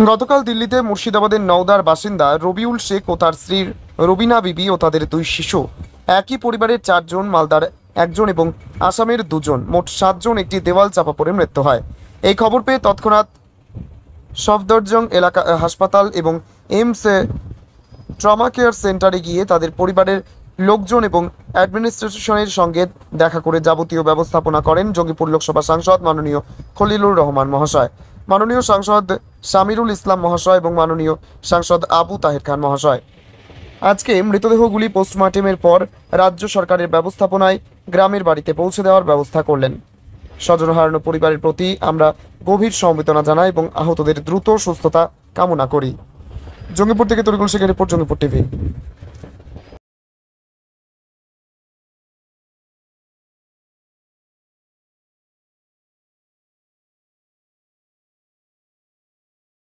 গতকাল দিল্লিতে মুর্শিদাবাদের নওদার বাসিন্দা রবিউল শেখ ও তার স্ত্রী রবিনা বিবি ও তাদের দুই শিশু, একই পরিবারের 4 জন, মালদার 1 জন এবং আসামের 2 জন, মোট 7 জন একটি দেওয়াল চাপা পড়ে মৃত্যু হয়। এই খবর পেয়ে তৎক্ষণাৎ সফদরজং এলাকা হাসপাতাল এবং এইমস ট্রমা কেয়ার সেন্টারে গিয়ে তাদের পরিবারের লোকজন এবং অ্যাডমিনিস্ট্রেশনের সঙ্গে দেখা করে যাবতীয় ব্যবস্থাপনা করেন জঙ্গিপুর লোকসভা সাংসদ মাননীয় খলিলুর রহমান মহাশয়, মাননীয় সাংসদ সামিরুল ইসলাম মহাশয় এবং মাননীয় সাংসদ আবু তাহের খান মহাশয়। আজকে মৃতদেহগুলি পোস্টমর্টেমের পর রাজ্য সরকারের ব্যবস্থাপনায় গ্রামের বাড়িতে পৌঁছে দেওয়ার ব্যবস্থা করলেন। স্বজন হারানো পরিবারের প্রতি আমরা গভীর সমবেদনা জানাই এবং আহতদের দ্রুত সুস্থতা কামনা করি। জঙ্গিপুর থেকে তরিকুল শেখের রিপোর্ট, জঙ্গিপুর টিভি।